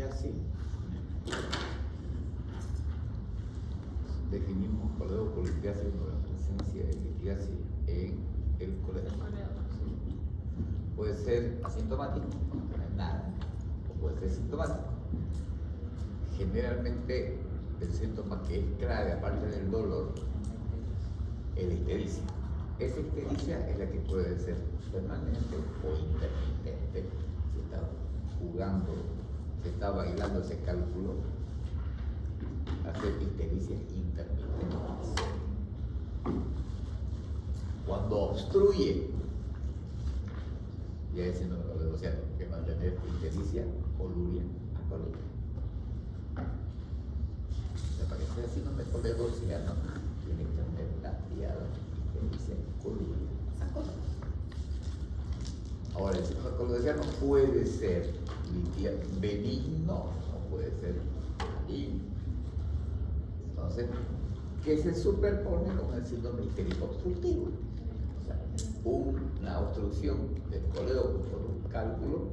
litiasis, definimos coledocolitiasis como la presencia de litiasis en el coledo. Puede ser asintomático, no tener nada, o puede ser sintomático. Generalmente el síntoma que es clave, aparte del dolor, es la ictericia. Esa ictericia es la que puede ser permanente o intermitente. Se está jugando, se está bailando ese cálculo, hacer ictericia intermitente. Cuando obstruye, ya es síndrome coledociano, que mantener ictericia, coluria, acoluria. Para que sea síndrome coledociano, tiene que tener lateada ictericia, coluria, acolia. Ahora, el síndrome coledociano puede ser benigno o puede ser maligno. Entonces, que se superpone con el síndrome ictérico obstructivo. O sea, una obstrucción del coledo por un cálculo,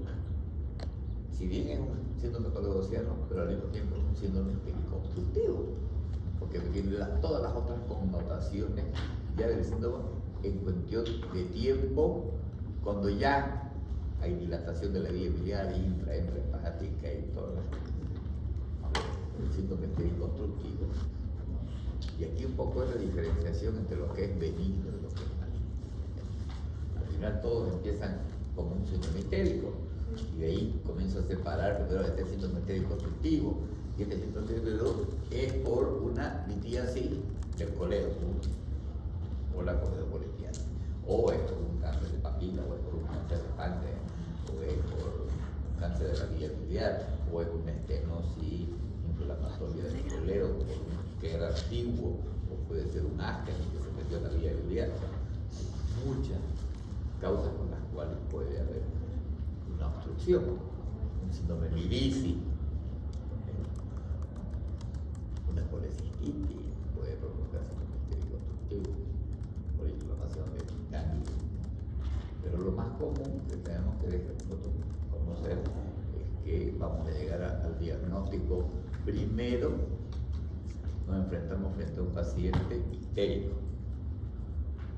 si bien es un síndrome coledociano, pero al mismo tiempo es un síndrome ictérico obstructivo, porque tiene todas las otras connotaciones ya del síndrome en cuestión de tiempo, cuando ya hay dilatación de la vía biliar, intrahepática y todo el síndrome ictérico obstructivo. Y aquí un poco es la diferenciación entre lo que es benigno y lo que es maligno. Al final todos empiezan como un síndrome ictérico y de ahí comienzo a separar primero este síndrome ictérico obstructivo y este síndrome ictérico es por una litiasis del coledo o la coledocolitiasis, o es por un cáncer de papila, o es por un cáncer de páncreas, o es por un cáncer de la vía biliar, o es una estenosis inflamatoria del coledo, que era antiguo, o puede ser un asca que se metió en la vía biliar. Muchas causas por las cuales puede haber una obstrucción, un síndrome Mirici, una colecistitis puede provocar síndrome ictérico obstructivo por inflamación del ganglio. Pero lo más común que tenemos que nosotros conocer es que vamos a llegar al diagnóstico primero. Nos enfrentamos frente a un paciente ictérico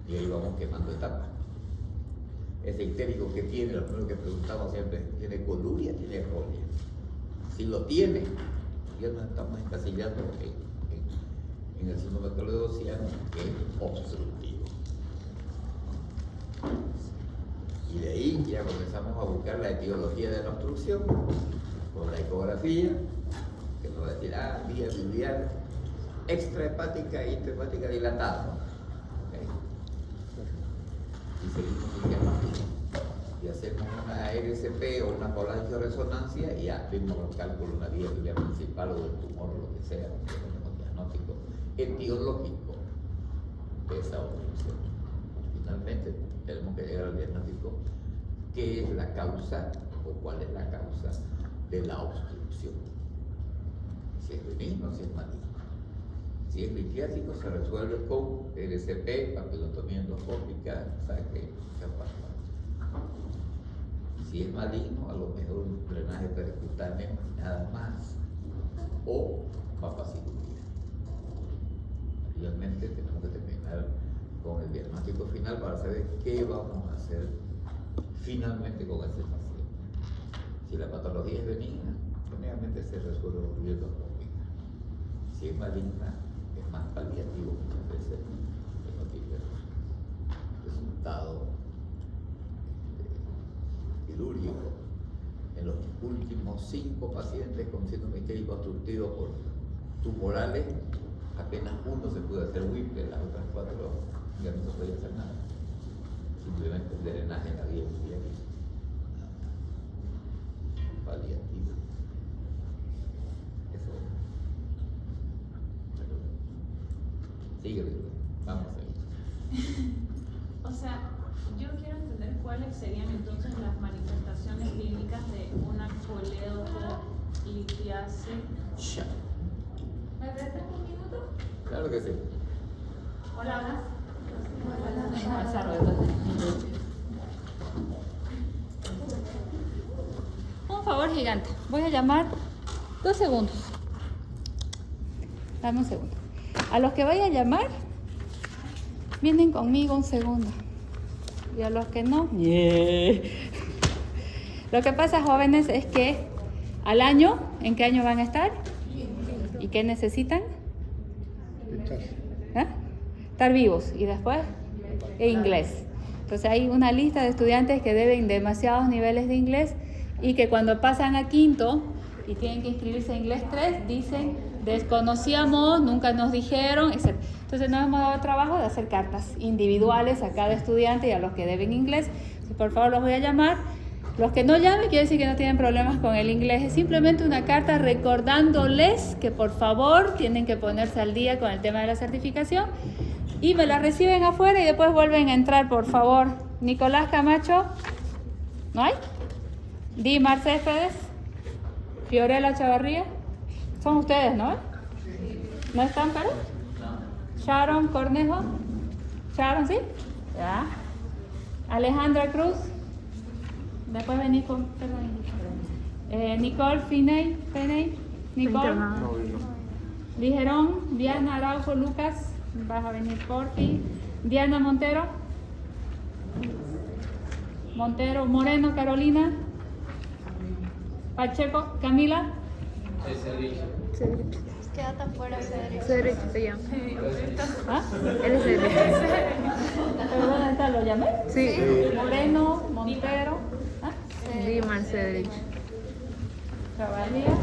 y ahí vamos quemando etapas. Ese ictérico que tiene, lo primero que preguntamos siempre, ¿tiene coluria? ¿Tiene acolia? Si lo tiene, ya nos estamos encasillando en el síndrome coledociano, que es obstructivo. Y de ahí ya comenzamos a buscar la etiología de la obstrucción con la ecografía, que nos va a decir, vía biliar extrahepática e intrahepática dilatada. ¿Okay? Y seguimos el diagnóstico. Y hacemos una RCP o una colangioresonancia y ya vemos los cálculos, una vía biliar principal o del tumor o lo que sea, un diagnóstico etiológico de esa obstrucción. Finalmente tenemos que llegar al diagnóstico, ¿qué es la causa o cuál es la causa de la obstrucción? Si es benigno o si es maligno. Si es litiásico, se resuelve con RCP, papilotomía endoscópica, saque, capaz. Si es maligno, a lo mejor un drenaje percutáneo y nada más, o mapacirugía. Realmente tenemos que terminar con el diagnóstico final para saber qué vamos a hacer finalmente con ese paciente. Si la patología es benigna, generalmente se resuelve por vía endoscópica. Si es maligna, es más paliativo muchas veces, que no tiene resultado quirúrgico. En los últimos 5 pacientes con síndrome ictérico obstructivo por tumorales, apenas uno se puede hacer Whipple, las otras 4 ya no se puede hacer nada. Simplemente el drenaje en la vía biliar paliativo. Eso. Sigue, vamos a ir. O sea, yo quiero entender cuáles serían entonces las manifestaciones clínicas de una coledolitiasis. ¿Me prestas un minuto? Claro que sí. Hola, hola. Un favor gigante. Voy a llamar 2 segundos. Dame un segundo. A los que vaya a llamar, vienen conmigo un segundo. Y a los que no, Lo que pasa, jóvenes, es que al año, ¿en qué año van a estar? ¿Y qué necesitan? ¿Eh? Estar vivos. Y después, inglés. Entonces hay una lista de estudiantes que deben demasiados niveles de inglés y que cuando pasan a quinto y tienen que inscribirse en inglés 3, dicen, desconocíamos, nunca nos dijeron, etc. Entonces nos hemos dado trabajo de hacer cartas individuales a cada estudiante y a los que deben inglés. Si por favor los voy a llamar. Los que no llamen quiere decir que no tienen problemas con el inglés. Es simplemente una carta recordándoles que por favor tienen que ponerse al día con el tema de la certificación. Y me la reciben afuera y después vuelven a entrar, por favor. Nicolás Camacho, ¿no hay? Dimar Céspedes, Fiorella Chavarría, son ustedes, ¿no? ¿No están, pero? Sharon Cornejo, Sharon, ¿sí? Ya. Alejandra Cruz, después venís con, perdón. Nicole Finney, Nicole. Ligerón, Diana Araujo Lucas. Vas a venir porfi. Diana Montero. Moreno Carolina. Pacheco Camila. Quédate afuera, Cedric. Cedric se llama. ¿Ah? Él es Cedric. ¿Pero dónde está? ¿Lo llamé? Sí. Moreno, Montero. ¿Ah? Dimar Cedric. Chavarría.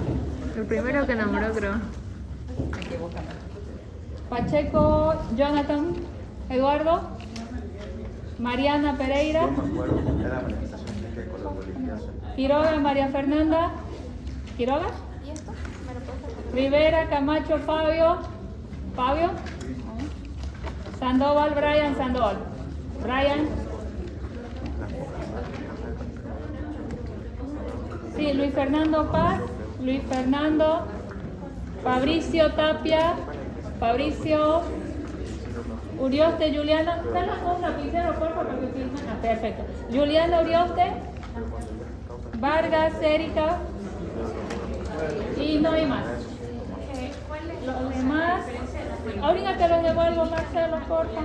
El primero que nombró, creo. Pacheco Jonathan Eduardo. Mariana Pereira. Quiroga María Fernanda. ¿Quiroga? ¿Y esto? ¿Me lo puedes hacer? Rivera Camacho Fabio. Sandoval Brian Sandoval. Brian. Sí, Luis Fernando Paz. Luis Fernando. Fabricio Tapia. Fabricio Urioste Juliana. ¿Están las dos lapiceros, por favor? Porque firman. Ah, perfecto. Juliana Urioste. Vargas Erika. Y no hay más. Los demás. Ahorita te los devuelvo, Marcelo, porfa.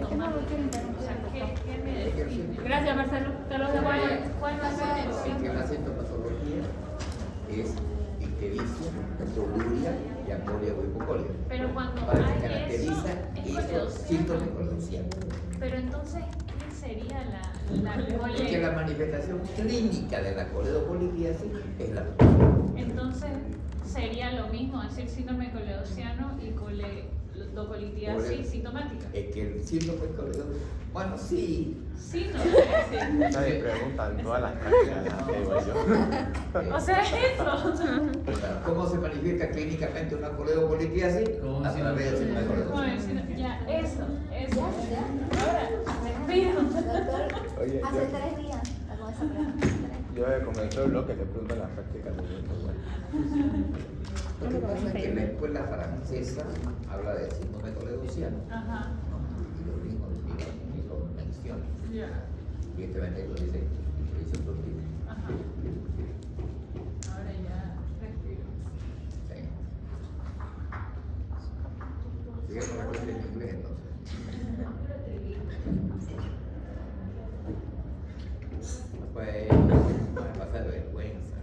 Es que no lo quiero interrumpir. Gracias, Marcelo. Te los devuelvo. ¿Cuál va a ser el El que más patología es ictericia, metoluria y amoria o hipocolia. Pero cuando Para que hay caracteriza eso, es esos síntomas coleocianos. Pero entonces, ¿qué sería la Es que la manifestación clínica de la coledopolitiasis es la Entonces, sería lo mismo decir síndrome coleociano y coledocolitis sintomática. Es que el síndrome coledopolitiasis, bueno, sí. Sí, no. Nadie pregunta en todas las prácticas que digo yo. O sea, eso. ¿Cómo se manifiesta clínicamente una coledopolitiasis? A través del síndrome coledopolitiasis. Ya, eso. Ahora, respiro. Doctor, Oye, hace 3 días hago esa pregunta. yo he comenzado el bloque, le pregunto en las prácticas de Lo que pasa es que la escuela francesa habla de síndrome coledociano. Ajá. Y lo mismo menciona. Ya. Y este vendedor dice, Ajá. Ahora ya respiro. Sigue con la clase en inglés entonces. Pues, me pasa de vergüenza.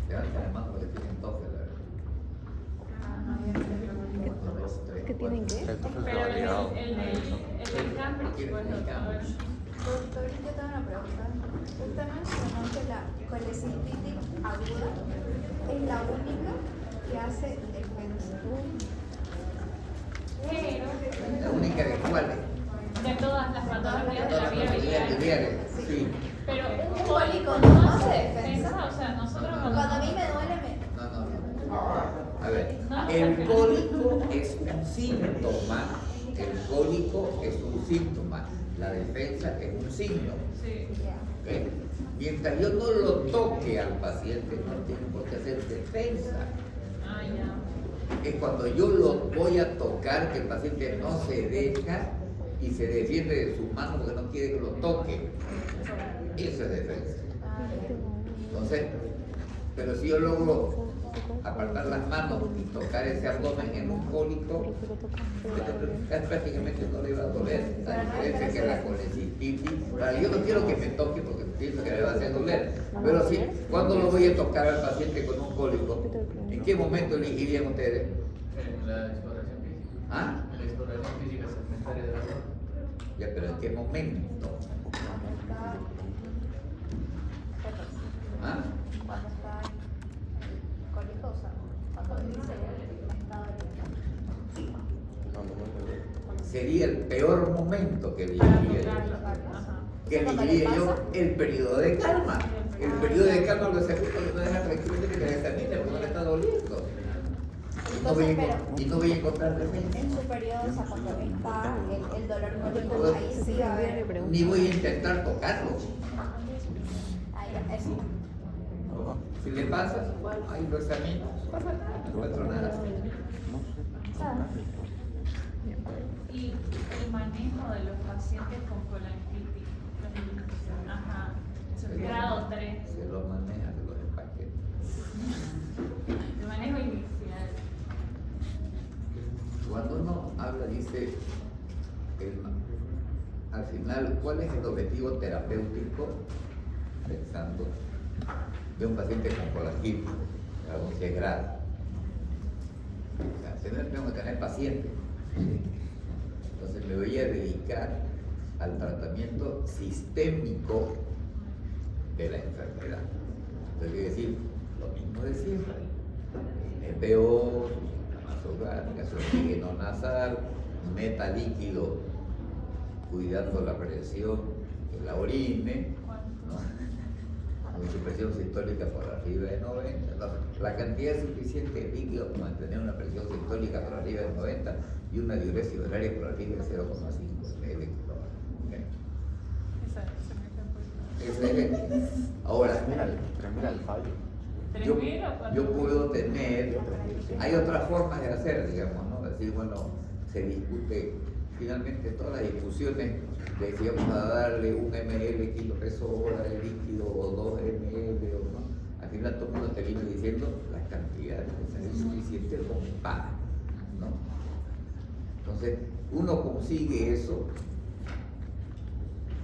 Levanta la mano porque tienen 12, la verdad. Uno, dos, tres, ¿Qué tienen cuatro. que? El profe se Pero ha obligado. el del Cambridge, pues, doctor. Doctor, yo tengo una pregunta. Usted mencionó que la colecistitis aguda es la única que hace defensa. Pero, La única de cuáles. de todas las patologías de la vía biliar. Biliares, sí. Pero Un cólico no hace defensa. o sea, nosotros Cuando a mí me duele, No. A ver, el cólico es un síntoma. El cólico es un síntoma. La defensa es un signo. Sí. ¿Ok? Mientras yo no lo toque al paciente, no tiene por qué hacer defensa. Ah, ya. Es cuando yo lo voy a tocar que el paciente no se deja y se defiende de sus manos porque no quiere que lo toque. Eso es defensa. Entonces, pero si yo logro apartar las manos y tocar ese abdomen en un cólico, prácticamente no le va a doler. La diferencia es que la colecistitis, yo no quiero que me toque porque pienso que le va a hacer doler, pero sí, ¿cuándo lo voy a tocar al paciente con un cólico? ¿En qué momento elegirían ustedes? En la exploración física. ¿Ah? En la exploración física segmentaria de la zona. Ya, pero ¿en qué momento? ¿Ah? Cuando está colicosa, cuando dice el estado de Sería el peor momento que elegiría yo. Que elegiría yo el periodo de calma. El periodo de calma lo segundo que no deja tranquilo que le examine porque no le está doliendo. Y no voy a encontrar defensa. en su periodo, o sea, cuando está el dolor crónico, ahí sí va a haber. Ni voy a intentar tocarlo. Ahí, eso. Si le pasa, ahí lo examino. No encuentro nada. Y el manejo de los pacientes con colangitis. Ajá. Grado 3. Se lo maneja, se lo despaqueta. El manejo inicial. Cuando uno habla, dice, al final, ¿cuál es el objetivo terapéutico? Pensando, de un paciente con colangitis, algo que es grave. O sea, tengo que tener paciente. Entonces me voy a dedicar al tratamiento sistémico de la enfermedad. Entonces, quiere decir, lo mismo de siempre. EPO, nasogástrica, oxígeno nasal, meta líquido, cuidando la presión de la orine, ¿no? Con su presión sistólica por arriba de 90. La cantidad suficiente de líquido para mantener una presión sistólica por arriba de 90 y una diuresis horaria por arriba de 0,5 ml. Ahora, Mira el fallo. yo puedo tener, hay otras formas de hacer, digamos, ¿no? Decir, bueno, se discute, finalmente todas las discusiones de si vamos a darle 1 ml kilo peso hora de líquido o 2 ml o no, al final todo el mundo te viene diciendo las cantidades es suficiente como para, ¿no? Entonces, uno consigue eso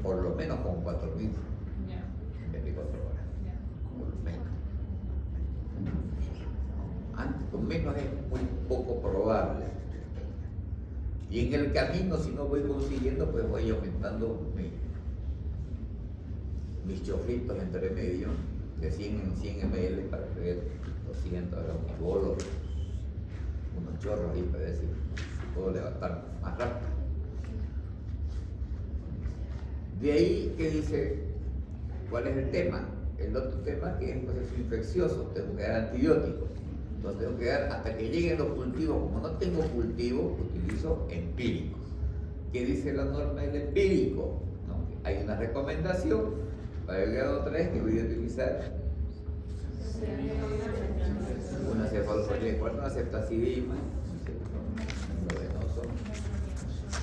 por lo menos con 4.000 en 24 horas, por lo menos. Antes, con menos es muy poco probable. Y en el camino, si no voy consiguiendo, pues voy aumentando mis chofritos entre medio, de 100 en 100 ml para creer 200, ahora unos bolos, unos chorros ahí para decir, puedo levantar más rápido. De ahí que dice, ¿cuál es el tema? El otro tema que es un proceso infeccioso, tengo que dar antibióticos. Entonces tengo que dar hasta que lleguen los cultivos. Como no tengo cultivos, utilizo empíricos. ¿Qué dice la norma del empírico? ¿No? Hay una recomendación para el grado 3 que voy a utilizar una cefaloporiaquina, una ceftazidima, venoso,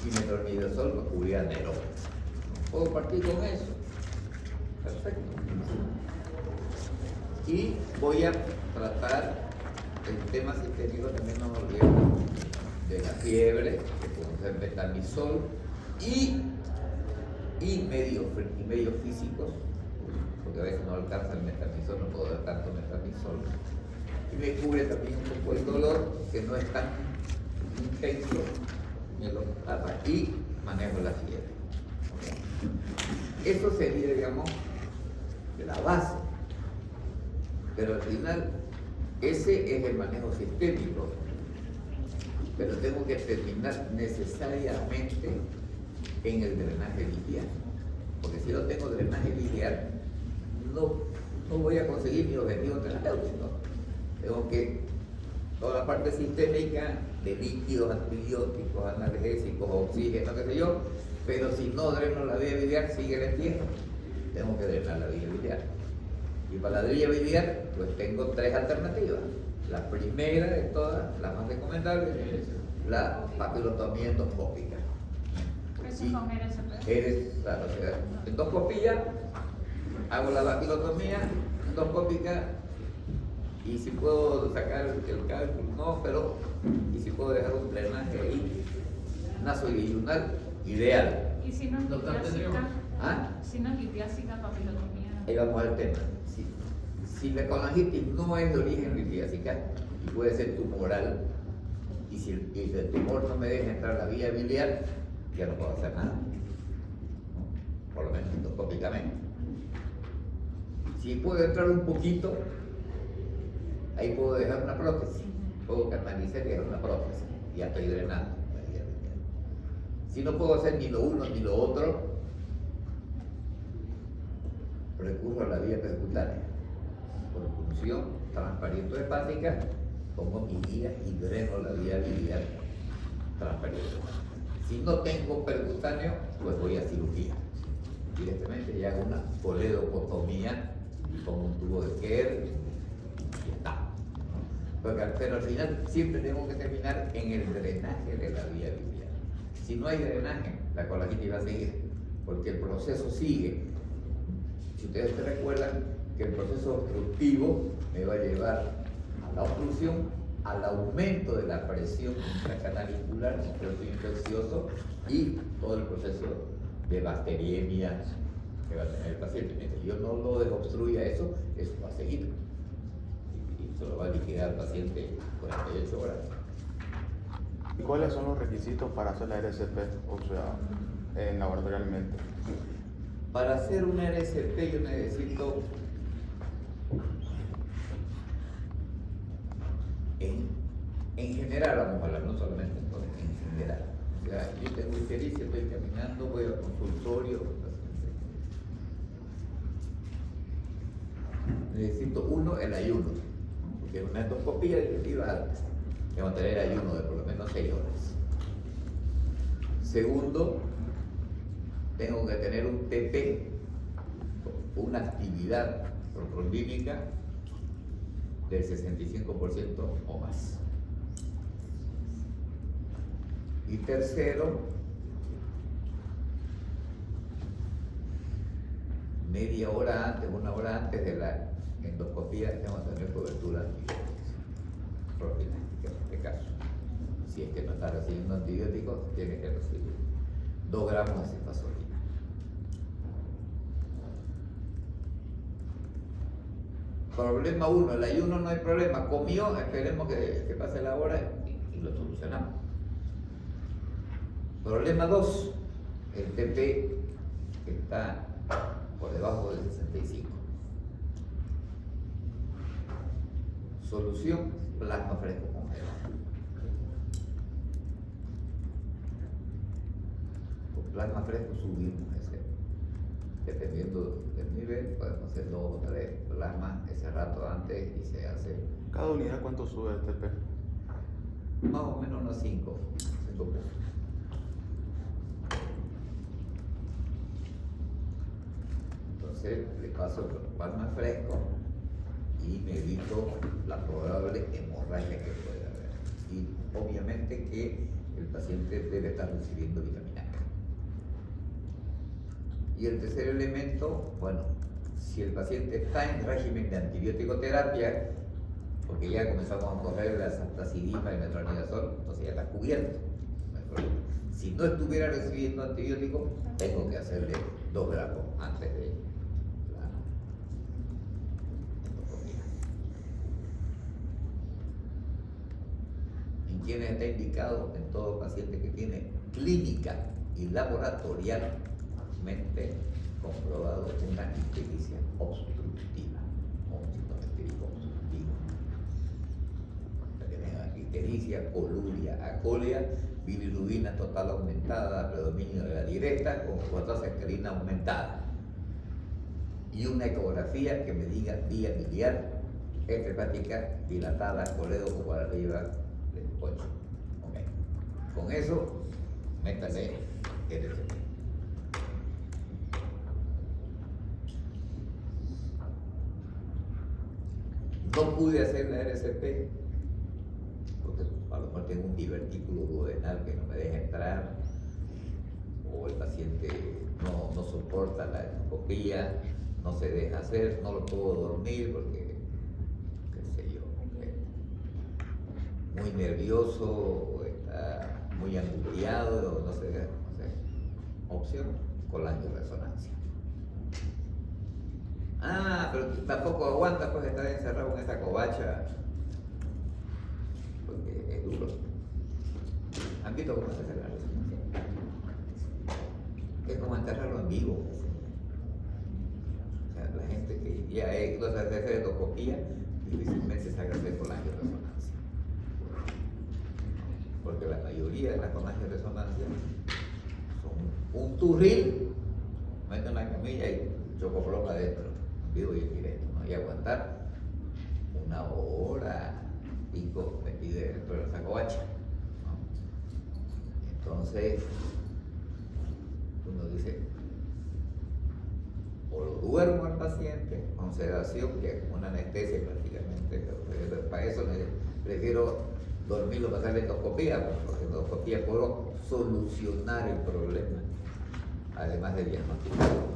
y metronidazol para cubrir anerón. ¿Puedo partir con eso? Perfecto. Y voy a tratar el tema sistémico, también no me olvido de la fiebre, que puede ser betamizol y medios físicos, porque a veces no alcanza el metamizol, no puedo dar tanto metamizol. Y me cubre también un poco el dolor, que no es tan intenso, me lo tapa y manejo la fiebre. Eso sería, digamos, de la base. Pero al final, ese es el manejo sistémico. Pero tengo que terminar necesariamente en el drenaje biliar. Porque si no tengo drenaje biliar, no voy a conseguir mi objetivo terapéutico. Tengo que, toda la parte sistémica de líquidos, antibióticos, analgésicos, oxígeno, qué sé yo, pero si no dreno la vía biliar, sigue el entierro. Tengo que drenar la vía biliar. Y para la vía biliar, pues tengo 3 alternativas. La primera de todas, la más recomendable, es la papilotomía endoscópica. Eso con RSP. Claro, o sea, endoscopía hago la vaculotomía endoscópica y si puedo sacar el cálculo, no, pero y si puedo dejar un drenaje ahí nasoyunal, ideal. Y si no es Doctor, litiásica, ¿Ah? si no es litiásica, papilotomía. Ahí vamos al tema. Si la colangitis no es de origen litiásica y puede ser tumoral, y si el tumor no me deja entrar a la vía biliar, ya no puedo hacer nada, ¿no? Por lo menos endoscópicamente. Si puedo entrar un poquito, ahí puedo dejar una prótesis, puedo canalizar y dejar una prótesis, y ya estoy drenando la vía biliar. Si no puedo hacer ni lo uno ni lo otro, recurro a la vía percutánea. Por función transparente hepática, pongo mi guía y dreno la vía biliar transparente. Si no tengo percutáneo, pues voy a cirugía. Directamente ya hago una coledocotomía, pongo un tubo de Kerr y ya está. Pero al final siempre tengo que terminar en el drenaje de la vía biliar. Si no hay drenaje, la colangitis va a seguir, porque el proceso sigue. Si ustedes se recuerdan que el proceso obstructivo me va a llevar a la obstrucción, al aumento de la presión intracanalicular, un proceso infeccioso y todo el proceso de bacteriemia que va a tener el paciente. Mientras yo no lo desobstruya eso va a seguir y se lo va a liquidar al paciente 48 horas. ¿Y cuáles son los requisitos para hacer la RCP, o sea, laboratorialmente? Para hacer una RCP yo necesito en general, vamos a hablar, no solamente en general. O sea, yo tengo ictericia, estoy caminando, voy al consultorio. Necesito uno, el ayuno, porque una endoscopía digestiva alta. Tengo que tener ayuno de por lo menos 6 horas. Segundo, tengo que tener un TP, una actividad protrombínica del 65% o más. Y tercero, media hora antes, 1 hora antes de la endoscopía, tengo que tener cobertura antibiótica, profiláctica en este caso. Si es que no está recibiendo antibióticos, tiene que recibir 2 gramos de cefazolina. Problema 1, el ayuno no hay problema, comió, esperemos que pase la hora y lo solucionamos. Problema 2, el TP está por debajo del 65. Solución, plasma fresco congelado. Con plasma fresco subimos ese. Dependiendo del nivel, podemos hacer 2 o 3 plasmas ese rato antes y se hace ¿Cada unidad cuánto sube el TP? más o menos unos 5 puntos. Entonces le paso el plasma fresco y me evito la probable hemorragia que puede haber. Y obviamente que el paciente debe estar recibiendo vitamina K. Y el tercer elemento, bueno, si el paciente está en régimen de antibiótico-terapia, porque ya comenzamos a correr la azacitidina y metronidazol, entonces ya está cubierto. No hay problema. Si no estuviera recibiendo antibiótico, tengo que hacerle 2 gramos antes de la endoscopia. ¿En quiénes está indicado? En todo paciente que tiene clínica y laboratorialmente comprobado una ictericia obstructiva o un síntoma ictérico obstructivo. Para que tengan ictericia, coluria, acolia, bilirrubina total aumentada, predominio de la diureta con fosfatasa aumentada. Y una ecografía que me diga vía biliar, extrahepática, dilatada, coledo por arriba del 8. Okay. Con eso, métale RCP. No pude hacer la RCP porque a lo mejor tengo un divertículo duodenal que no me deja entrar, o el paciente no soporta la endoscopía, no se deja hacer, no lo puedo dormir porque, qué sé yo, muy nervioso o está muy angustiado, o no sé. Opción, colangioresonancia. Ah, pero tampoco aguanta pues estar encerrado en esa covacha, porque es duro. ¿Han visto cómo se hace la resonancia? Es como enterrarlo en vivo. O sea, la gente que ya no se hace endoscopía, difícilmente se haga hacer colangioresonancia. Porque la mayoría de las colangioresonancias son un turril, mete una camilla y chocoploma adentro, vivo y en directo, ¿no? Y aguantar 1 hora, pico metido dentro de esa covacha, ¿no? Entonces, uno dice, o lo duermo al paciente con sedación, que es una anestesia prácticamente, pero para eso prefiero dormirlo para hacer la endoscopía, porque la endoscopía puedo solucionar el problema, además de diagnosticarlo.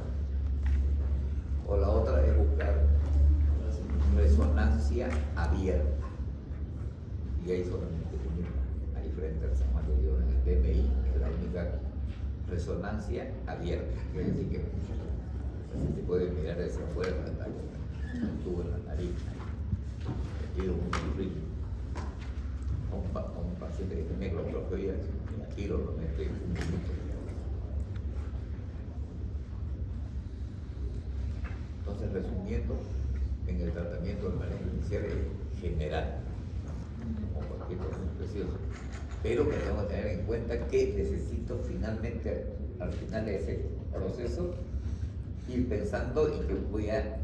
O la otra es buscar resonancia abierta. Y ahí solamente una, a diferencia de San Juan de Dios en el PMI, que es la única resonancia abierta. Quiere decir que se puede mirar desde afuera, un tubo en la nariz, metido un ritmo. Un paciente que tiene claustrofobia, y a tiro lo mete en un minuto. Entonces, resumiendo, en el tratamiento del manejo inicial es general, como cualquier cosa preciosa, pero que debemos tener en cuenta que necesito finalmente, al final de ese proceso, ir pensando en que voy a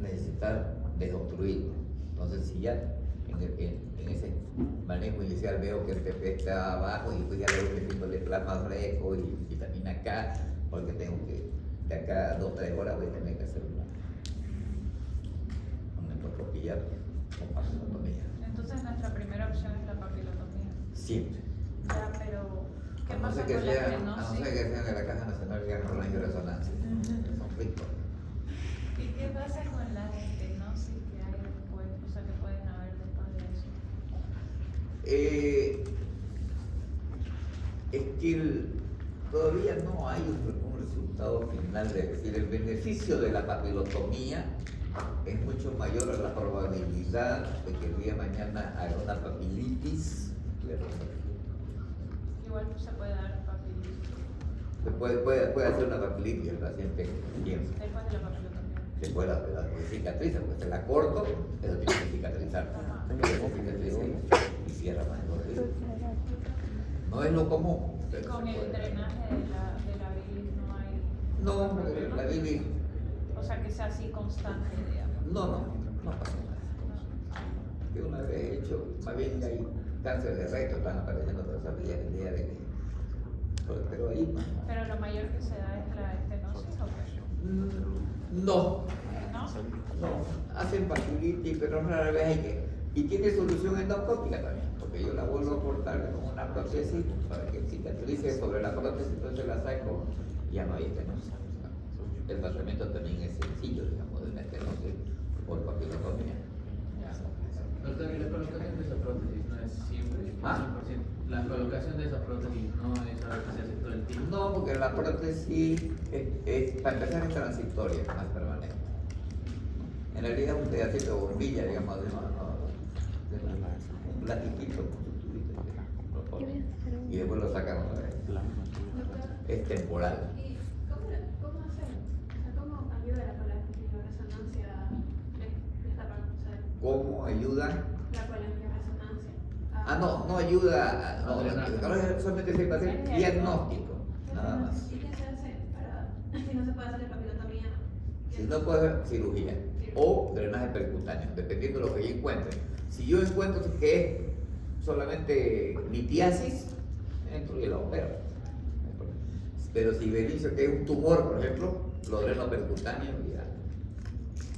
necesitar desobstruir. Entonces, si ya en ese manejo inicial veo que el PP está abajo y pues ya le voy metiéndole plasma fresco y vitamina K, porque tengo que, de acá a 2 o 3 horas voy a tener que hacer una endoscopía con papilotomía. Entonces nuestra primera opción es la papilotomía. Siempre. Ya, pero ¿qué A no pasa ser que con la sea, estenosis? de la Caja Nacional de Colangioresonancia. Son ricos. ¿Y qué pasa con la estenosis que hay después? O sea, que pueden haber después de eso. Es que todavía no hay un resultado final, es decir, el beneficio de la papilotomía es mucho mayor a la probabilidad de que el día de mañana haga una papilitis. Igual se puede dar papilitis Puede hacer una papilitis el paciente bien. después de la papilotomía. Después la cicatriza, porque se la corto, eso tiene que cicatrizar. Y cierra más el borde. No es lo común. Pero Con el drenaje de la bilis no hay. No, problema. la bilis. O sea, que sea así constante, digamos. No pasa nada. Yo una vez he hecho, más bien hay cáncer de recto, están apareciendo todas esas vías el día de que. Pero ahí no. Pero lo mayor que se da es la estenosis o qué? No, ¿No? hacen papilitis, pero rara vez hay que. Y tiene solución endoscópica también, porque yo la vuelvo a cortar con una prótesis para que cicatrice sobre la prótesis, entonces la saco, ya no hay estenosis. El tratamiento también es sencillo, digamos, de una estenosis por papilotomía. Doctor, ¿y la colocación de esa prótesis no es siempre? 100%. La colocación de esa prótesis no es algo que se hace todo el tiempo. No, porque la prótesis para empezar es transitoria, más permanente. En realidad es un pedacito de bombilla, digamos, un plastiquito con su tubito que lo ponen, y después lo sacan otra vez. Es temporal. ¿Y cómo hacer? O sea, ¿cómo ayuda la colangioresonancia esta parte? O sea, ¿Cómo ayuda? la colangioresonancia. No ayuda, solamente se hace el diagnóstico, nada más. ¿Y qué se hace para, si no se puede hacer la papilotomía? Si no puede haber cirugía o drenaje percutáneo, dependiendo de lo que yo encuentre. Si yo encuentro que es solamente litiasis, entro y la opero. Pero si me dice que es un tumor, por ejemplo, lo dreno percutáneo y ya.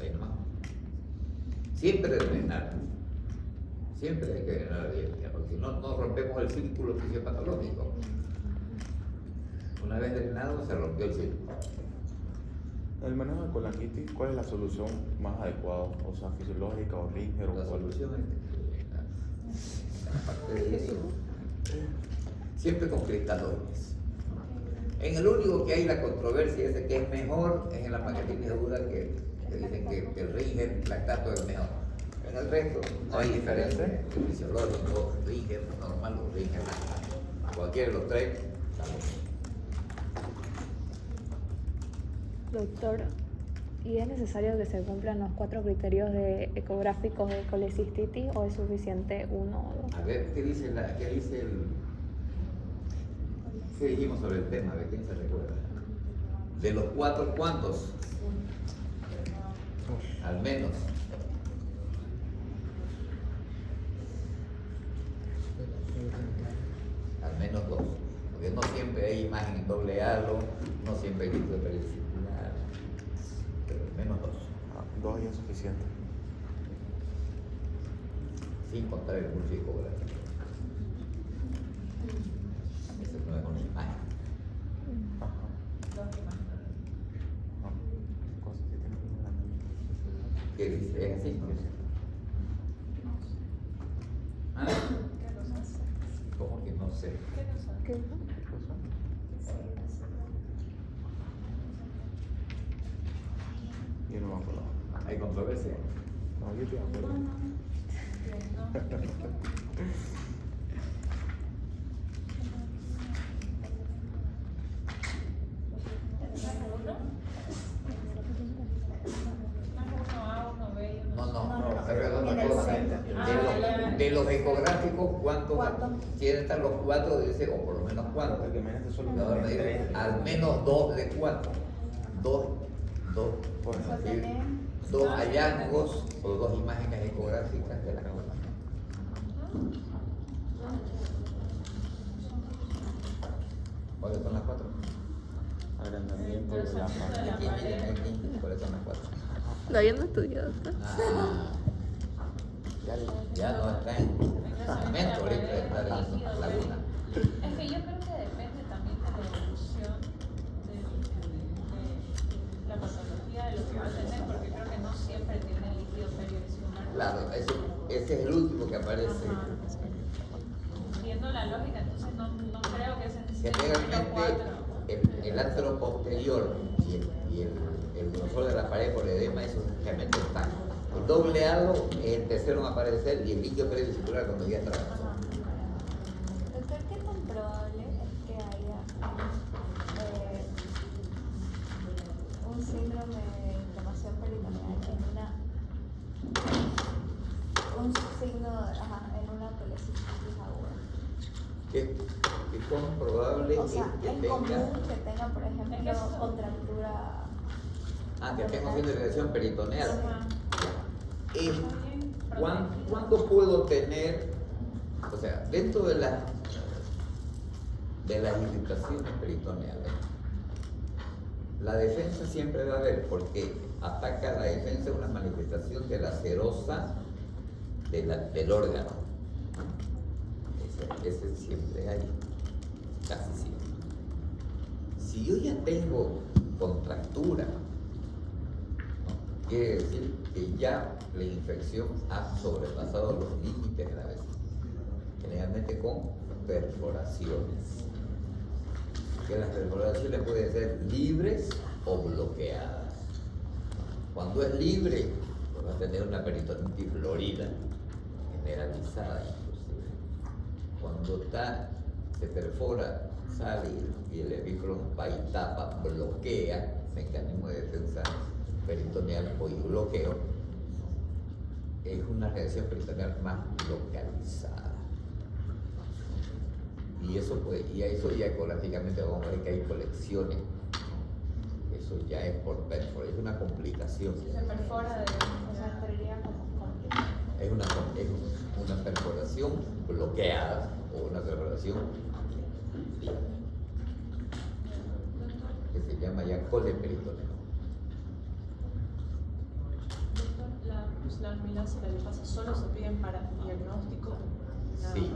Ahí nomás. Siempre drenar. Siempre hay que drenar bien, porque si no, no rompemos el círculo fisiopatológico. Una vez drenado, se rompió el círculo. El manejo de colangitis, ¿cuál es la solución más adecuada? O sea, fisiológica o Ringer o La cuál? solución es aparte de eso, siempre con cristaloides. En el único que hay la controversia es de que es mejor es en la pancreatitis aguda que dicen que el Ringer lactato es mejor. En el resto no hay diferencia. El fisiológico, Ringer normal o Ringer lactato. Cualquiera de los tres, estamos bien. Doctor, ¿y es necesario que se cumplan los 4 criterios de ecográficos de colecistitis o es suficiente uno o dos? A ver, ¿qué dice ¿qué dijimos sobre el tema? A ver, ¿quién se recuerda? De los 4, ¿cuántos? Al menos. Al menos 2. Porque no siempre hay imagen en doble halo, no siempre hay líquido pericicular, pero al menos 2. 2 ya es suficiente. Sin contar el pulso ecográfico. Eso no es una imagen. Ajá. Ajá. Cosas que tienen que ver con ¿Qué dice? Es así. ¿Ah? ¿Cómo que no sé? ¿Qué? Yo no me acuerdo. ¿Hay controversia? No, yo estoy de acuerdo. De los ecográficos, ¿cuántos quieren estar los 4? Dice, o por lo menos cuántos. Porque me hace solo No, me dice, al menos 2 de 4. 2 Bueno, decir, 2 hallazgos o 2 imágenes ecográficas de la causa. ¿Cuáles son las 4? agrandamiento de la mano. Aquí, ¿cuáles son las 4? Lo habiendo estudiado, ¿no? Ya no está en fundamento ahorita de estar en esa laguna. Es que yo creo que depende también de la evolución de la patología de lo que va a tener, porque creo que no siempre tiene líquido periocelular. Claro, ese es el último que aparece. Ajá. Viendo la lógica, entonces no creo que se necesite Generalmente el antro posterior y el grosor de la pared por edema, eso realmente está. El doble halo es el tercero en aparecer y el líquido perivesicular cuando ya está. Doctor, ¿qué tan probable es que haya un síndrome de inflamación peritoneal en una colecistitis aguda? ¿Qué tan probable O sea, es que es común tenga? que tenga, por ejemplo, contractura. Que tenga una irrigación peritoneal. Ajá. ¿Cuánto puedo tener? O sea, dentro de las irritaciones peritoneales, la defensa siempre va a haber, porque ataca la defensa una manifestación de la serosa del órgano. Ese siempre hay, casi siempre. Si yo ya tengo contractura, ¿no? Quiere decir que ya la infección ha sobrepasado los límites de la vesícula, generalmente con perforaciones. Que las perforaciones pueden ser libres o bloqueadas. Cuando es libre, pues va a tener una peritonitis florida, generalizada inclusive. Cuando se perfora, sale y el epífron va y tapa, bloquea, mecanismo de defensa peritoneal o bloqueo, es una reacción peritoneal más localizada. Y a eso ya ecográficamente vamos a ver que hay colecciones. Eso ya es por perfora, es una complicación. Se perfora de O sea, estaría como complicado. Es una perforación bloqueada o una perforación libre, que se llama ya coleperitoneo. La amilasa y la lipasa solo se piden para diagnóstico. Nada. Sí.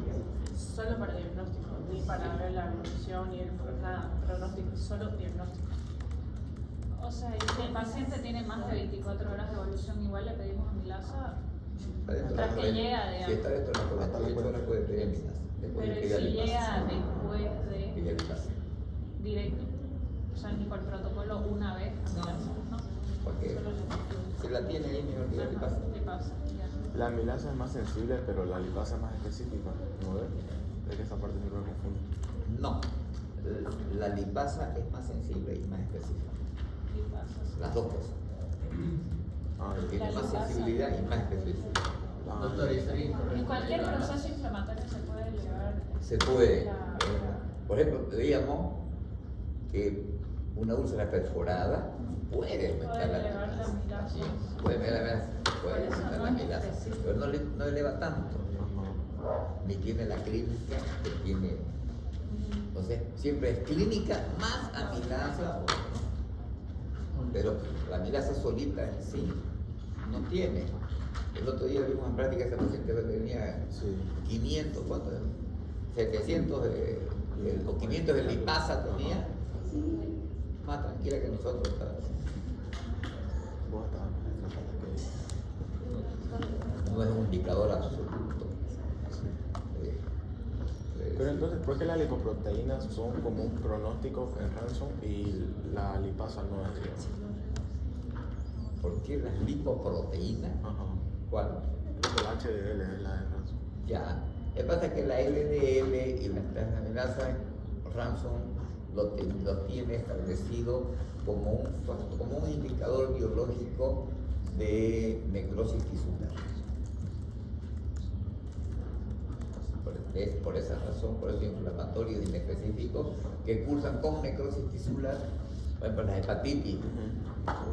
Solo para diagnóstico, ni para ver la evolución ni nada. Pronóstico, solo diagnóstico. O O sea, y si el paciente tiene más de 24 horas de evolución, igual le pedimos amilasa Está dentro de tras la que cuarenta- llega, Si digamos. está dentro de las 48 horas puede pedir amilasa. Después Pero de ¿y que ya si le llega pasa. después Que ya de le pasa. directo? O sea, ni por protocolo una vez amilasa, ¿no? Porque Solo si la tiene ahí, mejor que ya le pasa. le pasa, ya. La amilasa es más sensible, pero la lipasa es más específica. ¿No ves? Es que esa parte siempre me confundo. No. La lipasa es más sensible y más específica. Le pasa, sí. Las dos cosas. Ah, Tiene La más lipasa. sensibilidad y más especificidad. Doctor, ¿estaría incorrecto? En cualquier proceso inflamatorio se puede elevar. Se puede. la- Por ejemplo, veíamos que una úlcera perforada puede aumentar Puede la elevar la amilasa. amilasa. Puede aumentar Por eso aumentar no la es amilasa, específico. pero no eleva tanto, ni tiene la clínica que tiene. Entonces, siempre es clínica más amilasa, pero la amilasa solita en sí no tiene. El otro día vimos en práctica ese paciente que tenía Sí. 500, ¿cuánto? 700 o 500 de lipasa tenía, más tranquila que nosotros. ¿Sabes? Vos estabas No es un indicador absoluto. Pero entonces, ¿por qué las lipoproteínas son como un pronóstico en Ransom y la lipasa no es? Digamos? ¿Por qué las lipoproteínas? Ajá. ¿Cuál? El HDL es la de Ransom. Ya. Lo que pasa es que la LDL y la transaminasa Ransom lo tiene establecido como un indicador biológico de necrosis tisular. Es por esa razón, por esos inflamatorios inespecíficos que cursan con necrosis tisular, por ejemplo, la hepatitis,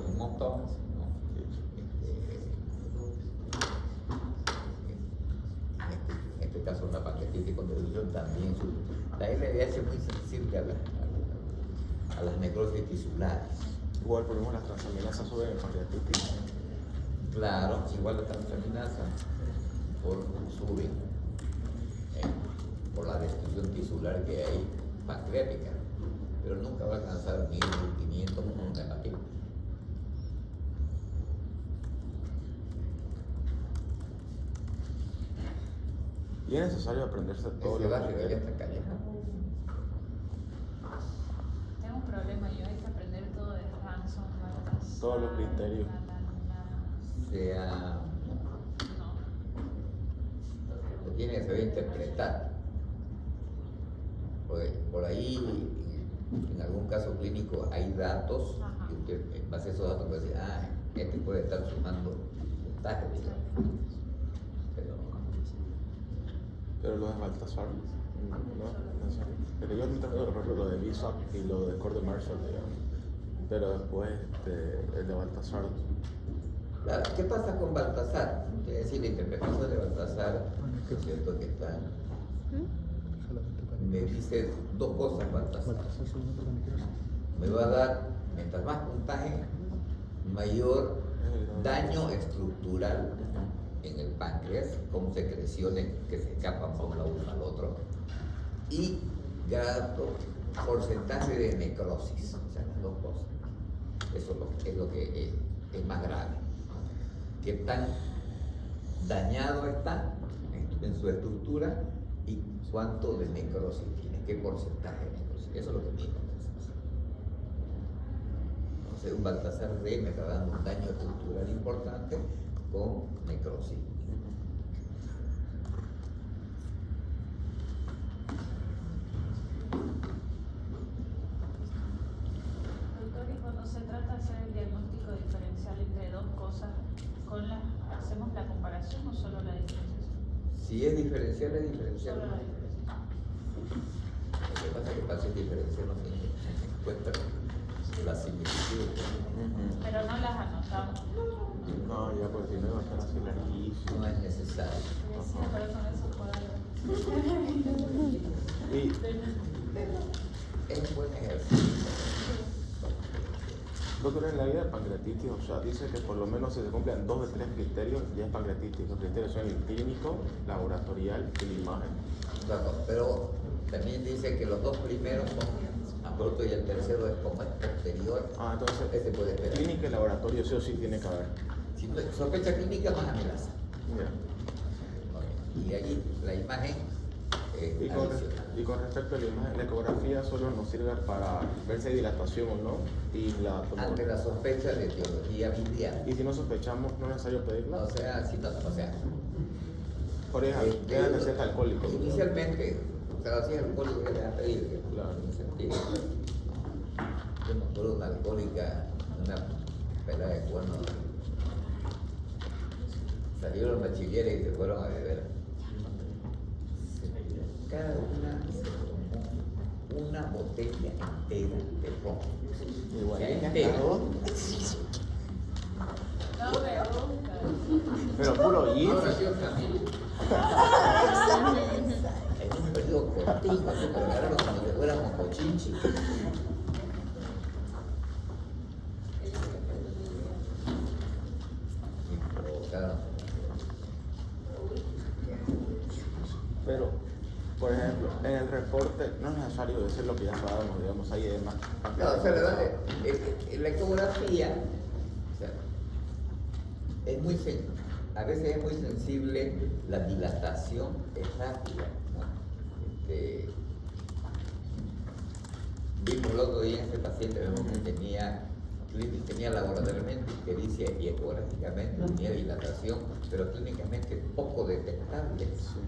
un montón, ¿no? En este caso, una pancreatitis con dilución también. La LDH es muy sensible a las necrosis tisulares. Igual por lo menos las transaminasas suben en pancreatitis. Claro, igual la transaminasa suben por la destrucción tisular que hay pancreática, pero nunca va a alcanzar 1000, 1500 como una hepatitis. Y es necesario aprenderse todo Ese lo barrio allá que está Calleja. Tengo un problema, yo hay que aprender todo de Ransom, Baltasar, Todos los criterios. Sea, No. se tiene que saber interpretar. Porque por ahí, en algún caso clínico, hay datos, Ajá. y usted en base a esos datos puede decir, este puede estar sumando puntaje, digamos. Pero lo de Baltasar, no sé. Pero yo también lo de Bishop y lo de Core de Marshall, digamos. Pero después el de Baltasar. Claro, ¿qué pasa con Baltasar? Es decir, la interpretación de Baltasar, es cierto que está. Me dice dos cosas Baltasar. Me va a dar, mientras más puntaje, mayor daño estructural en el páncreas, con secreciones que se escapan por un lado al otro, y grado, porcentaje de necrosis, o sea, las dos cosas. Eso es lo que es más grave. Qué tan dañado está en su estructura y cuánto de necrosis tiene, qué porcentaje de necrosis. Eso es lo que mide. Entonces, un Baltasar D me está dando un daño estructural importante con necrosis. Doctor, y cuando se trata de hacer el diagnóstico diferencial entre dos cosas, ¿hacemos la comparación o solo la diferenciación? Si es diferencial, es diferencial. Solo la diferenciación. Lo que pasa es que el paciente diferencial no tiene en cuenta la similitud. Pero no las anotamos. No, ya porque si no va a estar así larguísimo. No es necesario. Sí, pero con eso puedo hablar. Y Es un buen ejercicio. doctor, en la vida de pancreatitis, o sea, dice que por lo menos si se cumplen 2 de 3 criterios, ya es pancreatitis. Los criterios son el clínico, laboratorial y la imagen. Claro, pero también dice que los dos primeros son corto y el tercero es como es posterior. Entonces, Este puede esperar. clínica y laboratorio sí o sí tiene que haber. Si no, sospecha clínica, más amilasa. Ya. Y ahí la imagen Y con respecto a la imagen, la ecografía solo nos sirve para ver si hay dilatación o no. Y la ante la sospecha de etiología biliar. Y si no sospechamos, no es necesario pedirla. O sea, si no, o sea. Por ejemplo, queda receta alcohólica. Inicialmente, o sea, si es alcohólico que le va a pedir. Claro. En ese sentido. Yo me acuerdo de una alcohólica, una pelada de cuernos. Salieron los bachilleres y se fueron a beber. Cada una se tomó una botella entera de ron. Igual Ya que entera. No me gusta. Pero puro gin. Ahora sí, Camilo. En un periodo cortito, así que regalaron como si fuéramos cochinchi. Y provocaron. Pero, por ejemplo, en el reporte no es necesario decir lo que ya sabemos, digamos, hay demás. No, o sea, la verdad, la ecografía, o sea, es muy a veces es muy sensible, la dilatación es rápida, ¿no? Vimos el otro día en este paciente, vemos que tenía laboratorialmente ictericia y ecográficamente tenía dilatación, pero clínicamente poco detectable. Sí.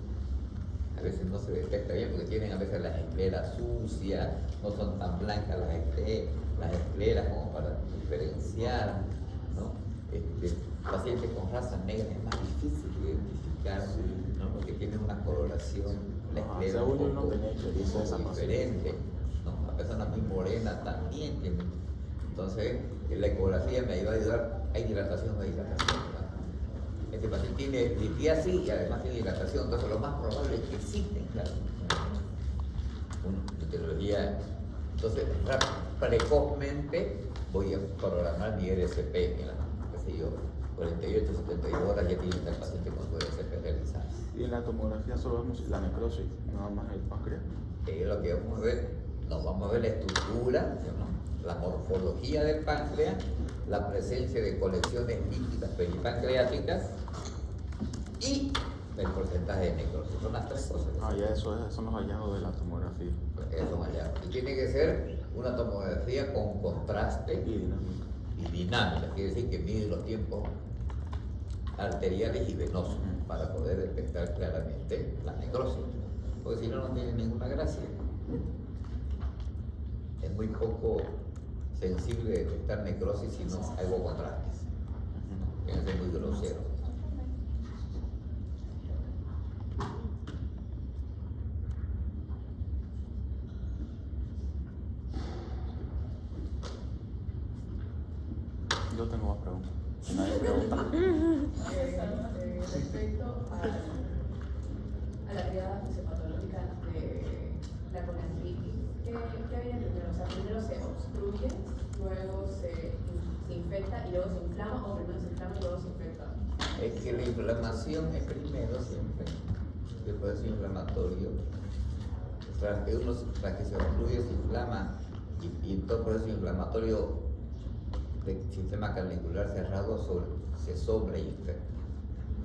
A veces no se detecta bien porque tienen a veces las escleras sucias, no son tan blancas las escleras como para diferenciar, ¿no? Pacientes con raza negra es más difícil de identificar, ¿no? Porque tienen una coloración, la esclera un poco diferente, ¿no? A personas muy morenas también tienen. Entonces, la ecografía me ayudó a ayudar, hay dilatación, no hay dilatación, ¿no? Este paciente tiene litiasis y además tiene dilatación, entonces lo más probable es que existen, claro, una etiología. Entonces, precozmente voy a programar mi RCP en las, qué sé yo, 48, 72 horas ya tiene que estar el paciente con su RCP realizado. Y en la tomografía solo vemos la necrosis, nada más el páncreas. Es lo que vamos a ver, nos vamos a ver la estructura, ¿no? La morfología del páncreas, la presencia de colecciones líquidas peripancreáticas y el porcentaje de necrosis. Son las tres cosas. Ya eso son los hallazgos de la tomografía. Eso, hallazgos. Y tiene que ser una tomografía con contraste y dinámica. Quiere decir que mide los tiempos arteriales y venosos para poder detectar claramente la necrosis. Porque si no, no tiene ninguna gracia. Es muy poco sensible de detectar necrosis si no hago contrastes. Tiene que ser muy grosero. Yo tengo más preguntas. Si nadie pregunta. Respecto a la triada fisiopatológica de la colangritis, ¿qué viene primero? O sea, primero se obstruye, luego se infecta y luego se inflama, o primero se inflama y luego se infecta. Es que la inflamación es primero siempre, el proceso inflamatorio. Tras que se obstruye, se inflama y todo proceso inflamatorio del sistema cardiovascular cerrado se sobreinfecta,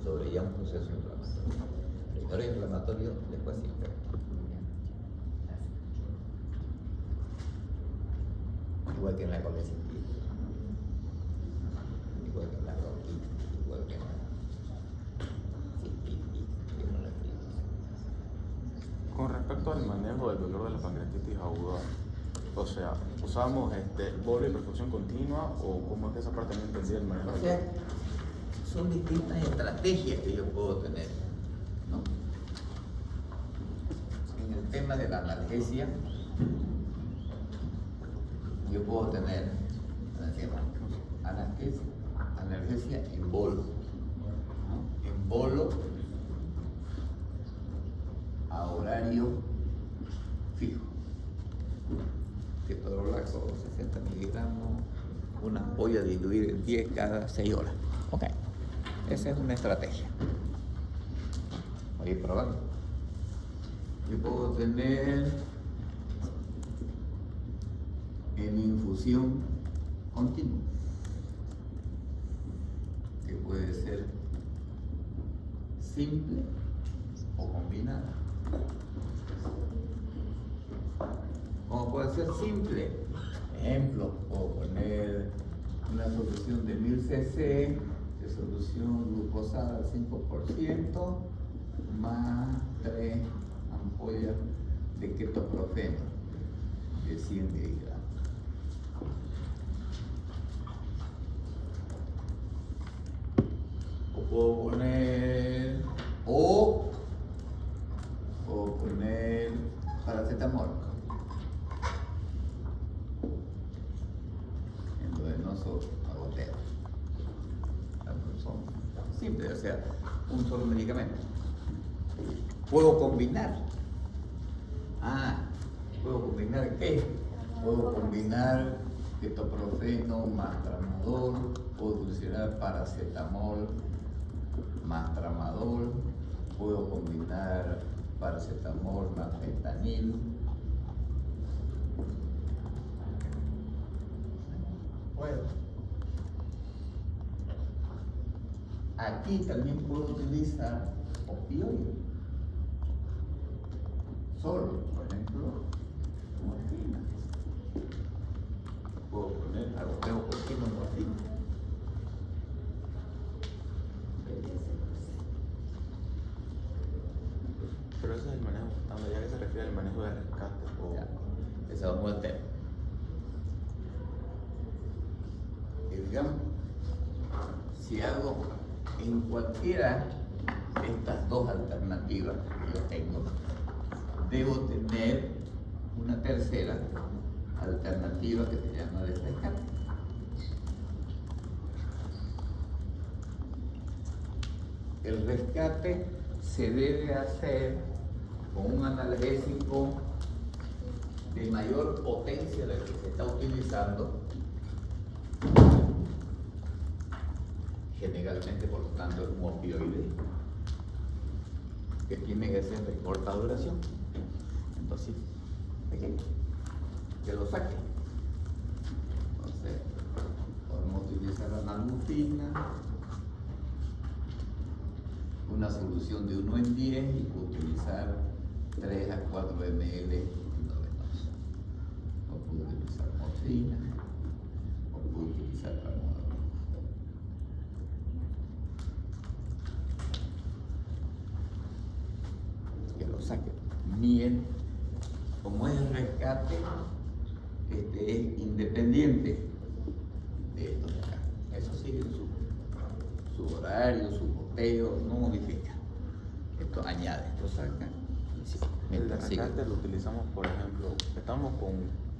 sobre ya un proceso inflamatorio. Primero inflamatorio, después se infecta. Igual que en la colecitis, igual que en la bronquitis, igual que en la cistitis, y en la nefritis. Con respecto al manejo del dolor de la pancreatitis aguda, o sea, ¿usamos bolo y perfusión continua o cómo es que esa parte no entendía el manejo? O sea, son distintas estrategias que yo puedo tener, ¿no? En el tema de la analgesia, yo puedo tener analgesia en bolo, ¿no? En bolo a horario fijo. Ketorolaco 60 miligramos, una ampolla a diluir en 10 cada 6 horas. Ok, esa es una estrategia. Voy a ir probando. Yo puedo tener solución continua, que puede ser simple o combinada. ¿Cómo puede ser simple? Ejemplo, puedo poner una solución de 1000 cc de solución glucosada al 5% más 3 ampollas de ketoprofeno de 100 miligramos. O puedo poner paracetamol. Endovenoso a goteo. Son simples, o sea, un solo medicamento. Puedo combinar. ¿Puedo combinar qué? Puedo combinar ketoprofeno más tramadol, puedo utilizar paracetamol más tramadol, puedo combinar paracetamol más fentanil. Puedo. Aquí también puedo utilizar opioides. Solo, por ejemplo, morfina. Puedo poner agoteo continuo morfina. Pero ese es el manejo, ya que se refiere al manejo de rescate. Ya, ese vamos al tema. Y digamos, si hago en cualquiera de estas dos alternativas que yo tengo, debo tener una tercera alternativa que se llama de rescate. El rescate se debe hacer con un analgésico de mayor potencia de lo que se está utilizando, generalmente por lo tanto es un opioide que tiene que ser de corta duración. Entonces, que lo saque. Entonces, podemos utilizar la nalmufina, una solución de 1 en 10 y puedo utilizar 3 a 4 ml endovenoso. O puedo utilizar morfina, o puedo utilizar tramadol. Que lo saque. Bien, como es el rescate, es independiente de esto de acá. Eso sigue su horario, su goteo, no modifica. Esto añade, esto saca. El de rescate lo utilizamos, por ejemplo, estamos con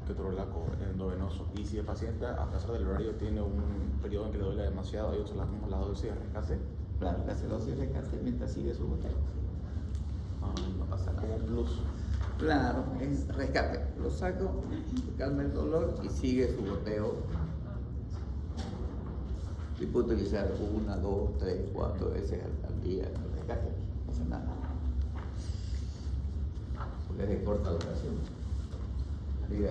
ketorolaco endovenoso y si el paciente, a pesar del horario, tiene un periodo en que le duele demasiado, ellos se la damos la dosis de rescate. Claro, que hace dosis de rescate mientras sigue su goteo. No pasa nada. Como un plus. Claro, es rescate. Lo saco, calma el dolor y sigue su goteo. Y puedo utilizar 1, 2, 3, 4 veces al día el rescate. No pasa nada. Porque es de corta duración. Diga,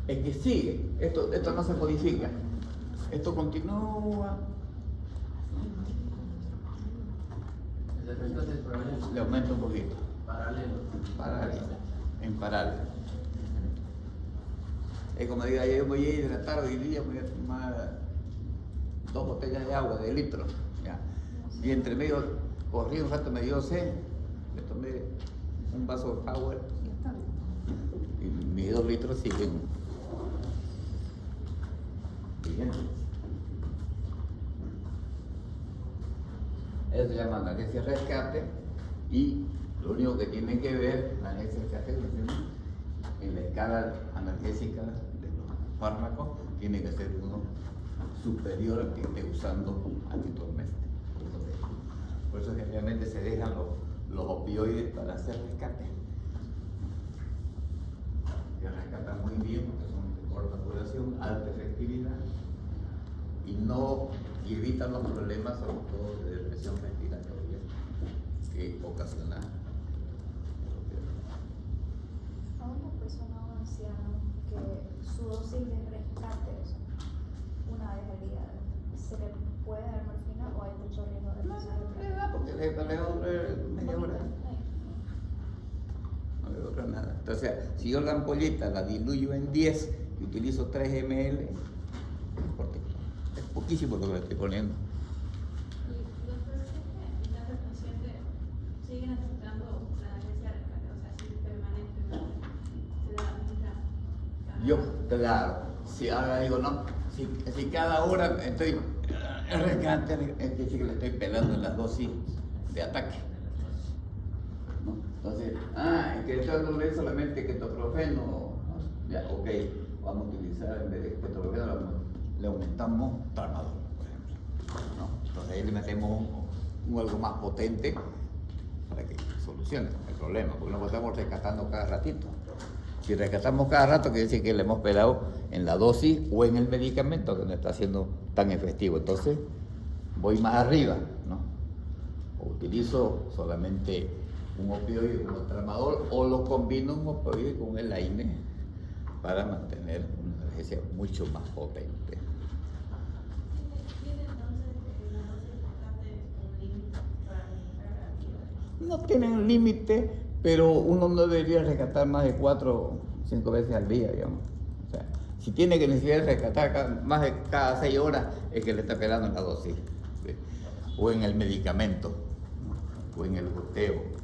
es que sigue, esto no se modifica, esto continúa. El rescate es paralelo. Le aumenta un poquito. Paralelo. En paralelo. Es como diga, yo voy a ir de la tarde y día voy a tomar 2 botellas de agua de litro. Ya. Y entre medio corrí un rato, me dio sed, me tomé un vaso de Power y ya está. Y mis 2 litros siguen. Eso se llama analgesia rescate y lo único que tiene que ver la analgesia rescate en la escala analgésica de los fármacos tiene que ser uno superior al que esté usando habitualmente. Por eso generalmente se dejan los opioides para hacer rescate. Que rescatan muy bien porque son de corta duración, alta efectividad y evitan los problemas, sobre todo de depresión respiratoria que ocasiona dosis de rescate, una vez al día, ¿se le puede dar morfina o hay mucho riesgo de pasar le da porque le va a durar media hora. No le dura nada. Entonces, si yo la ampolleta la diluyo en 10 y utilizo 3 ml, porque es poquísimo lo que le estoy poniendo. Y los pacientes, los pacientes siguen necesitando la anestesia de rescate, o sea, si permanentemente se da mucha. Yo, claro, si ahora digo no, si cada hora estoy rescate, es decir, que le estoy pelando en las dosis de ataque. ¿No? Entonces, es que esto no es solamente ketoprofeno, ¿no? Ya, ok, vamos a utilizar en vez de ketoprofeno, le aumentamos tramadol, por ejemplo, ¿no? Entonces ahí le metemos un algo más potente para que solucione el problema, porque no estamos rescatando cada ratito. Si rescatamos cada rato, quiere decir que le hemos pelado en la dosis o en el medicamento que no está siendo tan efectivo. Entonces, voy más arriba, ¿no? O utilizo solamente un opioide como el tramadol o lo combino un opioide con el AINE para mantener una analgesia mucho más potente. ¿Tiene entonces la dosis de rescate un límite para la vida? No tienen límite, pero uno no debería rescatar más de 4 o 5 veces al día, digamos. O sea, si tiene que necesidad de rescatar más de cada 6 horas, es que le está pelando en la dosis, ¿sí? O en el medicamento, ¿no? O en el goteo.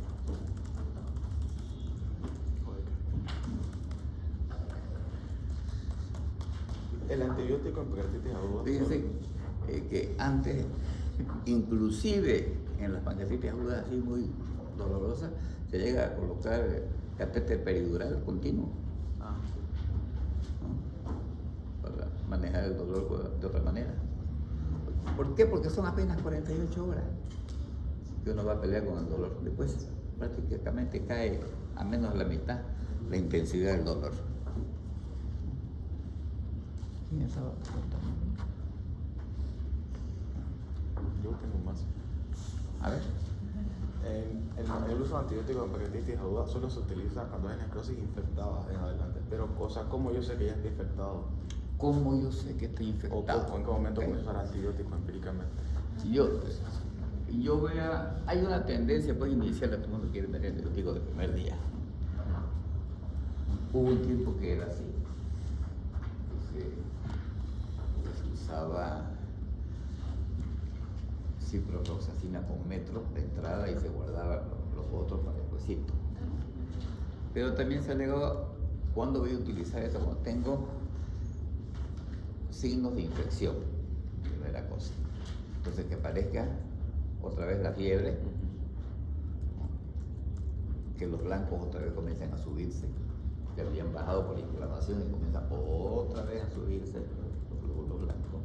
El antibiótico en pancreatitis aguda. Fíjense que antes, inclusive en las pancreatitis agudas así muy dolorosas, se llega a colocar catéter peridural continuo, ¿no? Para manejar el dolor de otra manera. ¿Por qué? Porque son apenas 48 horas que uno va a pelear con el dolor. Después prácticamente cae a menos de la mitad la intensidad del dolor. ¿Quién estaba contando? Yo tengo más. A ver. El uso de antibióticos en pancreatitis aguda solo se utiliza cuando hay necrosis infectada en adelante. Pero cosas como yo sé que ya está infectado. ¿Cómo yo sé que estoy infectado? ¿O en qué momento comienzo a usar antibióticos empíricamente? Yo vea, hay una tendencia pues inicial a todo el mundo quiere ver el antibiótico del primer día. Hubo un tiempo que era así. Se usaba ciprofloxacina con metro de entrada y se guardaban los otros para despuésito. Pero también se alegó cuándo voy a utilizar eso, cuando tengo signos de infección, primera cosa. Entonces que aparezca otra vez la fiebre, que los blancos otra vez comiencen a subirse, que habían bajado por inflamación y comienzan otra vez a subirse los glóbulos blancos.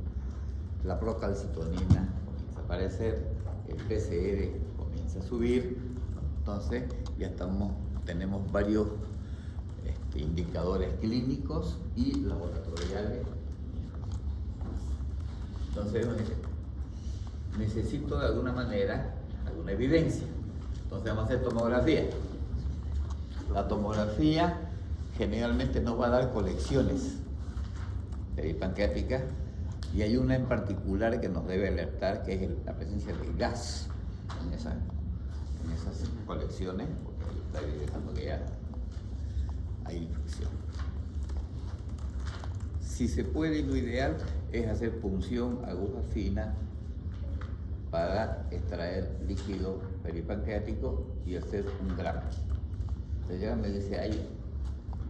La procalcitonina comienza a aparecer, el PCR comienza a subir, entonces ya tenemos varios indicadores clínicos y laboratoriales. Entonces necesito de alguna manera alguna evidencia. Entonces vamos a hacer tomografía. La tomografía generalmente nos va a dar colecciones peripancreáticas y hay una en particular que nos debe alertar, que es la presencia de gas en esas colecciones, porque ahí está evidenciando que ya hay infección. Si se puede, lo ideal es hacer punción aguja fina para extraer líquido peripancreático y hacer un gramo. Entonces llega y me dice, ahí,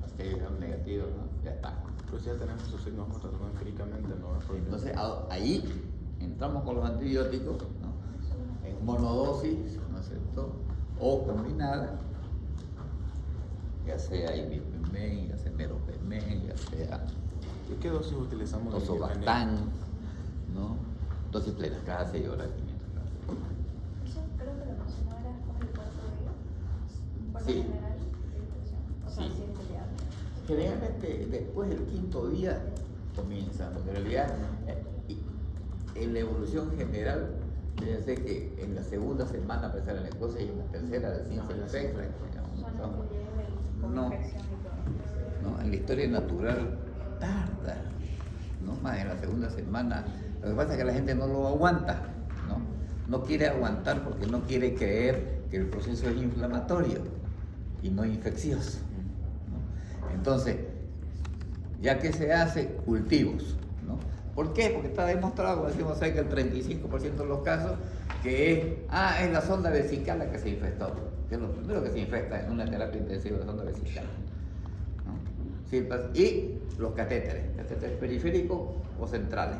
ustedes son negativos, ¿no? Ya está. Pues ya tenemos sus signos tratando empíricamente, ¿no? Entonces ahí entramos con los antibióticos, ¿no? En monodosis, ¿no es cierto? O combinada, ya sea imipenem, ya sea meropenem, ya sea ¿Y qué dosis utilizamos? Tozobactam, ¿no? Dosis plenas, cada 6 horas. Eso creo que lo mencionaba después del 4 días. Por lo Sí. general, o sea, Sí. siempre ya. Generalmente después del 5.º día comienza, porque en realidad en la evolución general, fíjense que en la segunda semana aparece la necrosis y en la tercera recién se infecta. Son los que llegan como No. infección y todo. ¿No? En la historia natural tarda, ¿no? Más en la segunda semana. Lo que pasa es que la gente no lo aguanta, ¿no? No quiere aguantar porque no quiere creer que el proceso es inflamatorio y no infeccioso, ¿no? Entonces, ya que se hace, cultivos, ¿no? ¿Por qué? Porque está demostrado, como decimos ahí, que el 35% de los casos que es la sonda vesical la que se infectó, que es lo primero que se infecta en una terapia intensiva, la sonda vesical, ¿no? Sí, pues, y los catéteres periféricos o centrales.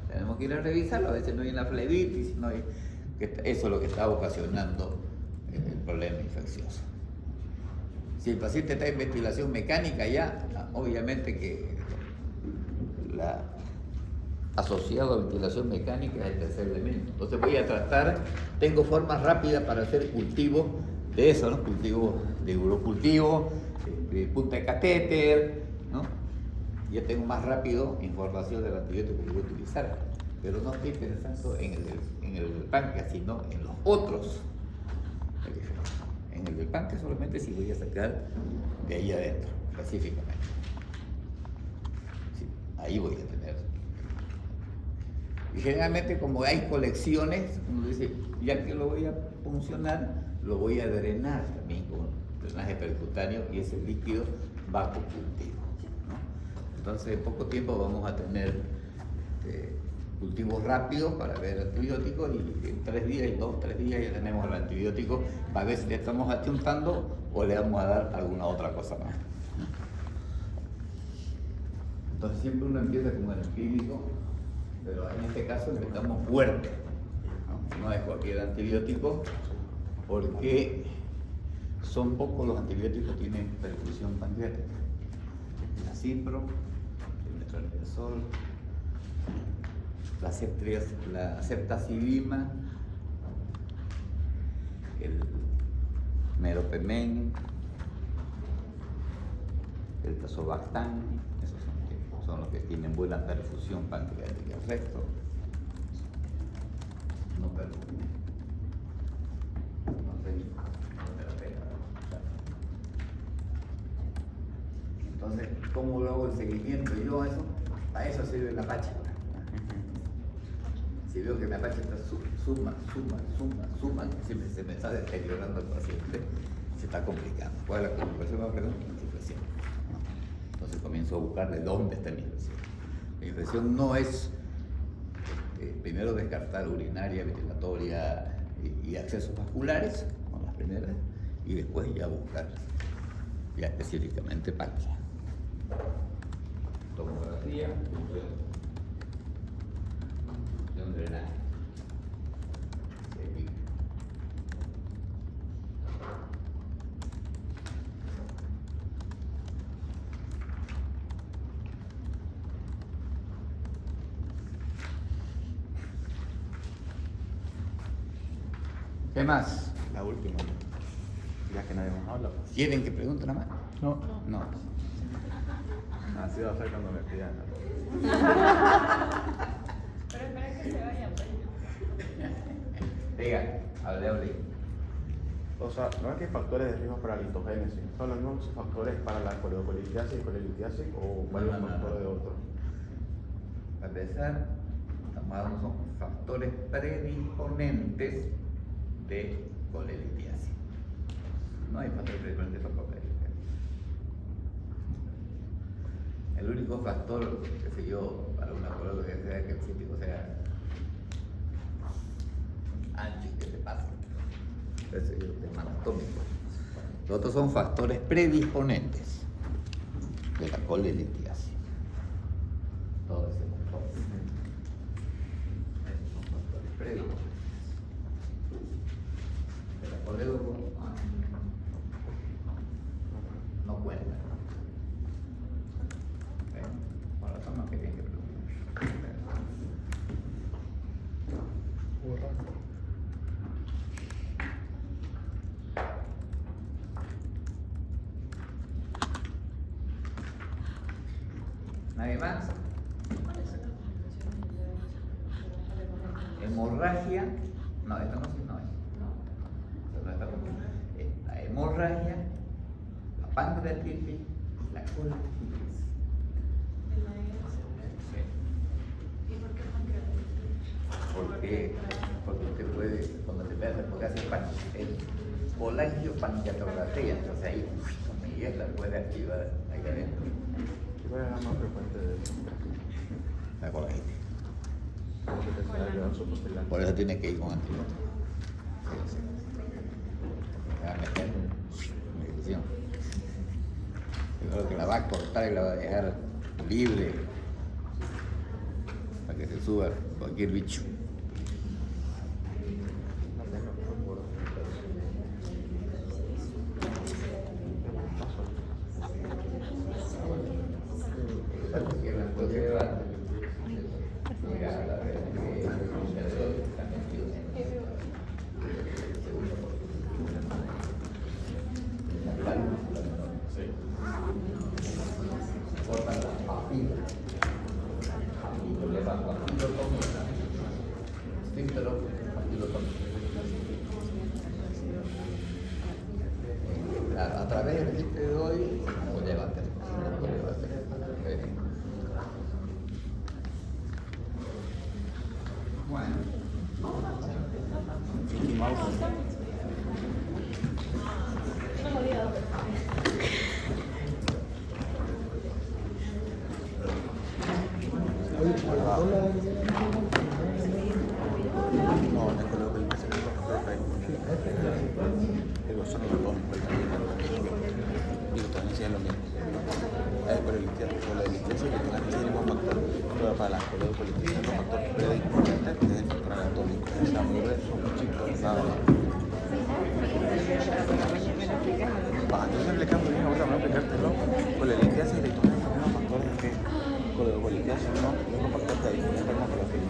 Tenemos que ir a revisarlo, a veces no hay una flebitis, no hay, eso es lo que está ocasionando el problema infeccioso. Si el paciente está en ventilación mecánica ya, obviamente que la asociado a ventilación mecánica es el tercer elemento. Entonces voy a tratar, tengo formas rápidas para hacer cultivo de eso, ¿no? Cultivo de urocultivo, de punta de catéter, ¿no? Ya tengo más rápido información del antibiótico que voy a utilizar, pero no estoy pensando en el páncreas, sino en los otros. En el del páncreas solamente si voy a sacar de ahí adentro, específicamente. Sí, ahí voy a tener. Y generalmente como hay colecciones, uno dice, ya que lo voy a puncionar, lo voy a drenar también con drenaje percutáneo y ese líquido va cultivo, ¿no? Entonces en poco tiempo vamos a tener cultivos rápidos para ver antibióticos y en 3 días, 3 días ya tenemos el antibiótico para ver si le estamos atuntando o le vamos a dar alguna otra cosa más. Entonces siempre uno empieza con el clínico, pero en este caso empezamos fuerte, ¿no? No es cualquier antibiótico porque son pocos los antibióticos que tienen perfusión pancreática. La cipro, el metronidazol, la ceftazidima, el meropenem, el tazobactam, esos son los que tienen buena perfusión pancreática. El resto no perfusión. Entonces, ¿cómo lo hago el seguimiento? Yo eso, para eso sirve la pacha. Si veo que mi apache está suma, se me está deteriorando el paciente, se está complicando. ¿Cuál es la complicación? La infección, ¿no? Entonces comienzo a buscar de dónde está mi infección. La infección no es, primero descartar urinaria, ventilatoria y accesos vasculares, son las primeras, y después ya buscar, ya específicamente páncreas. Tomografía, de un drenaje. ¿Qué más? La última, ya que nadie más habla. ¿Quieren que pregunte nada más? No. No. Así va a ser cuando me pidan. Pero esperen que se vayan. Diga, hable. O sea, no es que hay factores de riesgo para la litogénesis, son los mismos factores para la coleocolitiasis y colelitiasis o varios factores de otros. A empezar, estamos hablando son factores predisponentes de colelitiasis. No hay factores predisponentes para colelitiasis. El único factor, qué sé yo, para una colelitiasis sea que el cítico sea ancho y que se pase. Ese es el tema anatómico. Los otros son factores predisponentes de la colelitiasis. Todo ese montón. Esos son factores predisponentes. De la colelitiasis no cuenta. Ahora son los que tienen que preguntar. ¿Nadie más? Hemorragia. No, esto no es. Esto no está complicado. La hemorragia, la pancreatitis, la colititis. porque usted puede, cuando se mete, porque hace el polangiopanquiatografía, entonces ahí Miguel la puede activar ahí adentro. ¿Cuál es la más frecuente de eso? La colangitis. Por Por eso tiene que ir con antibiótico. Sí. Va a meter medicación. Yo creo que la va a cortar y la va a dejar libre para que se suba cualquier bicho. A través del chip de hoy, pues llévate. Bueno. Mickey Mouse. No, en el colegio del PC digo, son los dos, y ustedes decían lo mismo. Pero el izquierdo, la izquierda que tenga el mismo factor, pero para la escuela de política el factor predisponente es el factor anatómico. O sea, muy son muy chicos, nada más. Entonces le cambio bien ahora